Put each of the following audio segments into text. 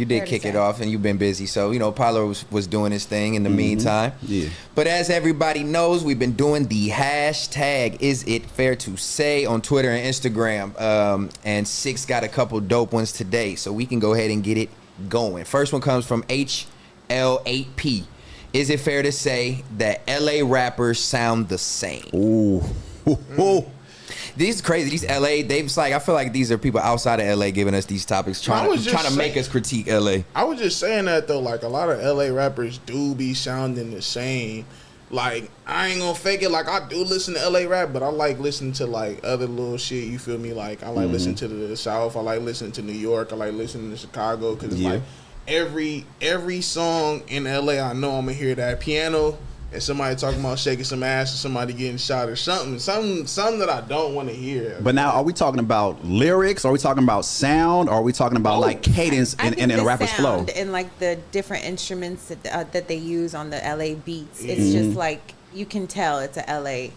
You did kick it off, and you've been busy. So, you know, Paulo was doing his thing in the meantime. Yeah. But as everybody knows, we've been doing the hashtag Is It Fair to Say on Twitter and Instagram. And Six got a couple dope ones today, so we can go ahead and get it going. First one comes from HL8P. Is it fair to say that LA rappers sound the same? Ooh. These is crazy. These LA, I feel like these are people outside of LA giving us these topics, trying to make us critique LA. I was just saying that though, like a lot of LA rappers do be sounding the same. Like, I ain't gonna fake it. Like, I do listen to LA rap, but I like listening to like other little shit. You feel me? Like, I like listening to the South. I like listening to New York. I like listening to Chicago because it's like every song in LA, I know I'm gonna hear that piano. And somebody talking about shaking some ass or somebody getting shot or something that I don't want to hear. But now, are we talking about lyrics? Are we talking about sound? Or are we talking about like cadence in a rapper's flow? And like the different instruments that they use on the LA beats. It's just like, you can tell it's a LA.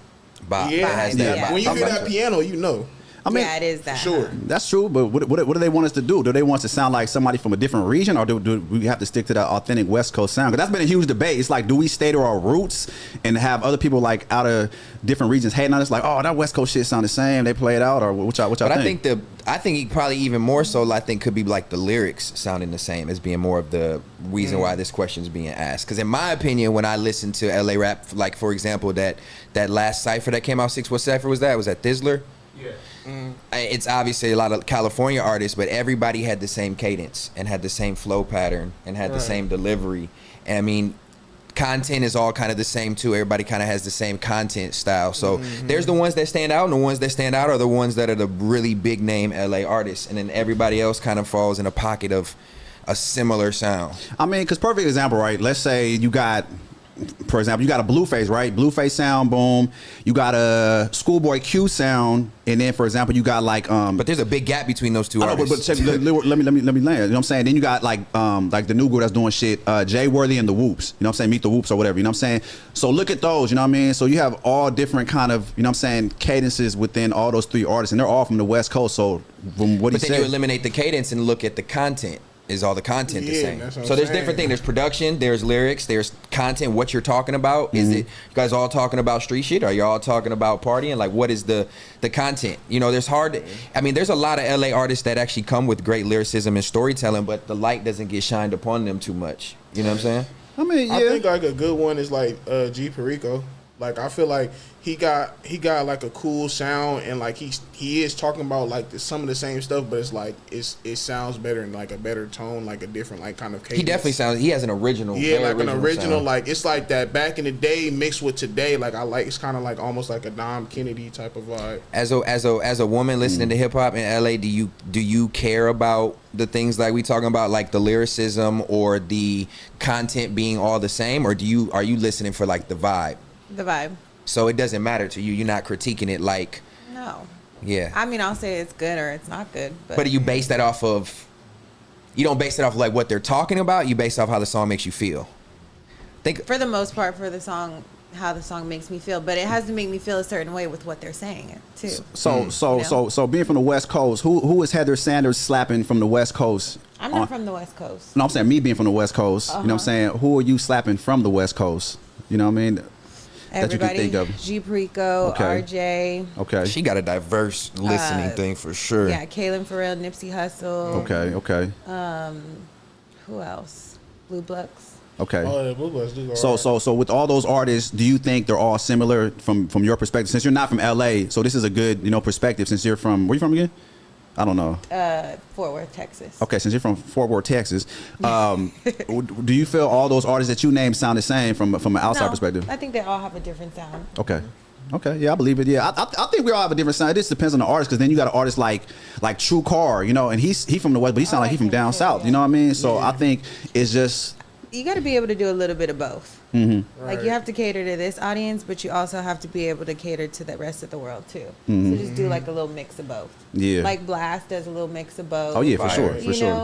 When you hear that piano, you know. I mean, yeah, it is that. Sure. That's true, but what do they want us to do? Do they want us to sound like somebody from a different region, or do we have to stick to the authentic West Coast sound? Because that's been a huge debate. It's like, do we stay to our roots and have other people like out of different regions hating on us, like, oh, that West Coast shit sound the same, they play it out, or what y'all think? I think probably even more so, I think could be like the lyrics sounding the same as being more of the reason why this question is being asked. Because in my opinion, when I listen to LA rap, like for example, that last cipher that came out, what cipher was that? Was that Thizzler? Yeah. It's obviously a lot of California artists, but everybody had the same cadence and had the same flow pattern and had the same delivery. And I mean, content is all kind of the same too. Everybody kind of has the same content style. So there's the ones that stand out, and the ones that stand out are the ones that are the really big name LA artists. And then everybody else kind of falls in a pocket of a similar sound. I mean, because perfect example, right? Let's say you got, for example, you got a Blueface, right? Blueface sound, boom. You got a Schoolboy Q sound, and then, for example, you got like but there's a big gap between those two artists. But check, let me land. You know what I'm saying? Then you got like the new group that's doing shit, Jay Worthy and the Whoops. You know what I'm saying? Meet the Whoops or whatever. You know what I'm saying? So look at those. You know what I mean? So you have all different kind of, you know what I'm saying, cadences within all those three artists, and they're all from the West Coast. So from what he said, but then you eliminate the cadence and look at the content. Is all the content the same? So there's different things. There's production, there's lyrics, there's content, what you're talking about. Is it you guys all talking about street shit? Are you all talking about partying? Like, what is the content? You know, there's there's a lot of LA artists that actually come with great lyricism and storytelling, but the light doesn't get shined upon them too much. You know what I'm saying? I mean, yeah. I think like a good one is like G Perico. Like, I feel like he got like a cool sound, and like he is talking about like some of the same stuff, but it's like it sounds better in like a better tone, like a different like kind of cadence. He definitely sounds. He has an original. Yeah, like an original sound. Like it's like that back in the day mixed with today. Like it's kind of like almost like a Dom Kennedy type of vibe. As a woman listening to hip hop in LA, do you care about the things like we talking about, like the lyricism or the content being all the same, or are you listening for like the vibe? The vibe. So it doesn't matter to you. You're not critiquing it like. No. Yeah. I mean, I'll say it's good or it's not good. But you base that off of. You don't base it off of like what they're talking about. You base it off how the song makes you feel. For the most part, for the song, how the song makes me feel, but it has to make me feel a certain way with what they're saying too. So being from the West Coast, who is Heather Sanders slapping from the West Coast? I'm not from the West Coast. No, I'm saying me being from the West Coast. You know what I'm saying? Who are you slapping from the West Coast? You know what I mean? Everybody, that you can think of. G Perico, RJ. Okay. She got a diverse listening thing for sure. Yeah, Kaylin Farrell, Nipsey Hussle. Okay. Who else? Blue Bloods. Okay. Oh, yeah, Blue Bloods do. So with all those artists, do you think they're all similar from your perspective? Since you're not from LA, so this is a good, perspective. Since you're from, where you from again? I don't know. Fort Worth, Texas. Okay, since you're from Fort Worth, Texas, do you feel all those artists that you named sound the same from an outside perspective? I think they all have a different sound. Okay, yeah, I believe it. Yeah, I think we all have a different sound. It just depends on the artist, because then you got an artist like True Car, and he from the West, but he sound like he from down south. Yeah. You know what I mean? So I think it's just. You got to be able to do a little bit of both. Mm-hmm. Like, you have to cater to this audience, but you also have to be able to cater to the rest of the world too. So just do like a little mix of both. Yeah. Like Blast does a little mix of both. Oh yeah, for sure.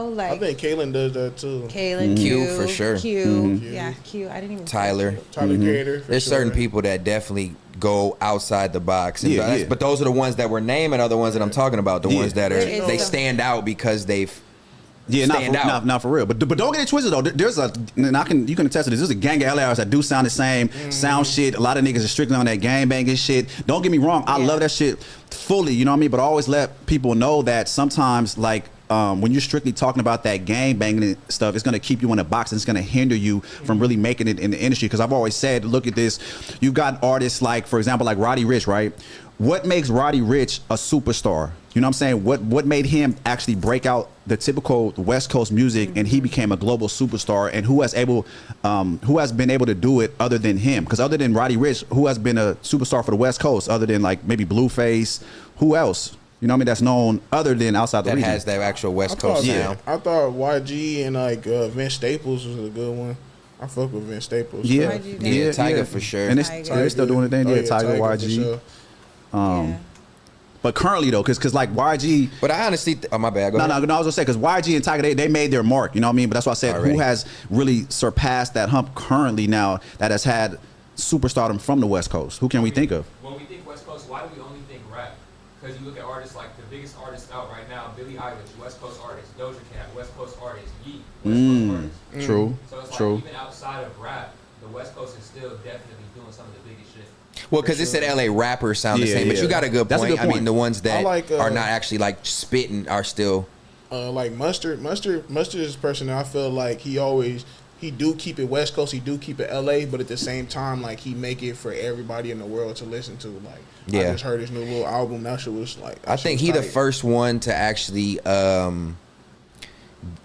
Like, I think Kaylin does that too. Kaylin, Q for sure. Q, yeah, Q. I didn't even. Tyler Creator. There's certain people that definitely go outside the box. And but those are the ones that we're naming, are the ones that I'm talking about. The ones that are they stand out because they've Yeah, stand out. not for real. But don't get it twisted though. There's a, and you can attest to this. There's a gang of LA artists that do sound the same, sound shit. A lot of niggas are strictly on that gang banging shit. Don't get me wrong, I love that shit fully. You know what I mean? But I always let people know that sometimes like. When you're strictly talking about that gang banging stuff, it's going to keep you in a box and it's going to hinder you from really making it in the industry. Because I've always said, look at this. You've got artists like, for example, like Roddy Ricch, right? What makes Roddy Ricch a superstar? You know what I'm saying? What made him actually break out the typical West Coast music and he became a global superstar? And who has been able to do it other than him? Because other than Roddy Ricch, who has been a superstar for the West Coast other than like maybe Blueface? Who else? You know what I mean? That's known other than outside the region. That has that actual West Coast sound. I thought YG and like Vince Staples was a good one. I fuck with Vince Staples. Yeah, yeah, Tiger for sure. And they're still doing the thing. Yeah, Tiger, YG. Sure. But currently though, because like YG. But I honestly, oh my bad. Go ahead. No, I was gonna say because YG and Tiger they made their mark. You know what I mean? But that's why I said Already. who has really surpassed that hump currently now that has had superstardom from the West Coast. Who can we think of? When we think West Coast, why do we only think rap? Because you look at artists like the biggest artists out right now, Billie Eilish, West Coast artist, Doja Cat, West Coast artist, Yeet, West Coast artist. True. So it's True. like even outside of rap, the West Coast is still definitely doing some of the biggest shit. Well, because it said LA rappers sound the Yeah, same, but yeah. you got a good That's a point. good I mean, point. the ones that I like, are not actually like spitting are still. Like Mustard is a person that I feel like he do keep it West Coast, he do keep it LA, but at the same time, like he make it for everybody in the world to listen to. Like I just heard his new little album. That shit was like. I think he the first one to actually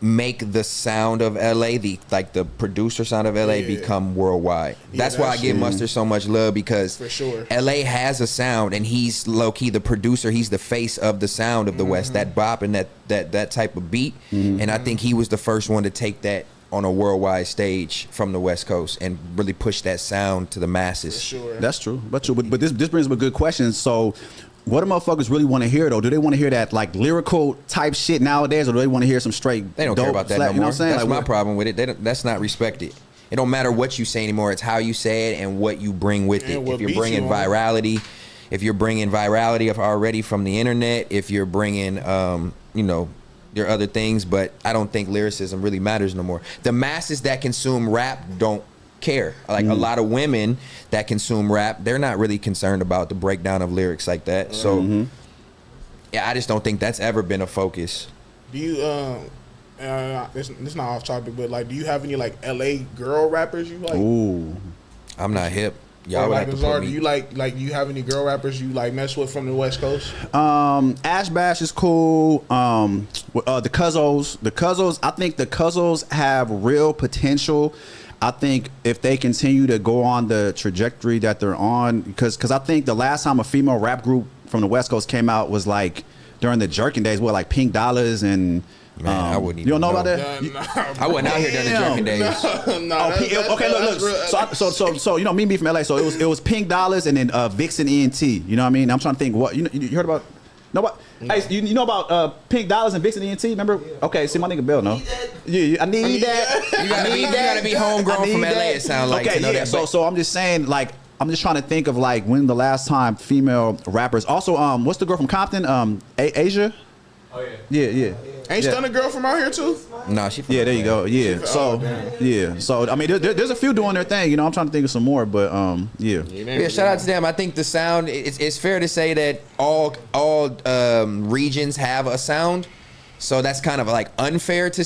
make the sound of LA, the producer sound of LA, become worldwide. That's why I give Mustard so much love, because for sure LA has a sound, and he's low key the producer. He's the face of the sound of the West. That bop and that type of beat, and I think he was the first one to take that on a worldwide stage from the West Coast and really push that sound to the masses. for sure. That's true. But this brings up a good question. So, what do motherfuckers really want to hear though? Do they want to hear that like lyrical type shit nowadays, or do they want to hear some straight? They don't care about that no more. You know what I'm saying? That's like, my problem with it. That's not respected. It don't matter what you say anymore. It's how you say it and what you bring with it. If you're bringing virality, already from the internet, if you're bringing, your other things, but I don't think lyricism really matters no more. The masses that consume rap don't care. Like a lot of women that consume rap, they're not really concerned about the breakdown of lyrics like that. So, yeah, I just don't think that's ever been a focus. Do you this not off topic, but like, do you have any like LA girl rappers you like? Ooh, I'm not hip. Y'all Or would like have to LaZar, put do me. you like you have any girl rappers you like mess with from the West Coast? Ash Bash is cool. The Cuzzos. I think the Cuzzos have real potential. I think if they continue to go on the trajectory that they're on, because I think the last time a female rap group from the West Coast came out was like during the Jerkin days, like Pink Dollars and. Man, I wouldn't even You don't know about know. that? I wasn't out here during the Jerkin days. Okay, look. So you know, me from LA. So it was Pink Dollars and then Vixen ENT. You know what I mean? I'm trying to think. What you heard about? No, what? Hey, you know about Pink Dollars and Vixen ENT? Remember? Okay, see my nigga Bill, no? Yeah, I need that. You gotta be homegrown from LA. It sounds like. Okay, to know yeah. that, So I'm just saying, like, I'm just trying to think of like when the last time female rappers. Also, what's the girl from Compton? Asia. Oh yeah. Yeah. Ain't Stunner girl from out here too? Nah, she. Yeah, there you go. Yeah. So, yeah. So, I mean, there's a few doing their thing. You know, I'm trying to think of some more, but yeah. Yeah, shout out to them. I think the sound. It's fair to say that all regions have a sound, so that's kind of like unfair to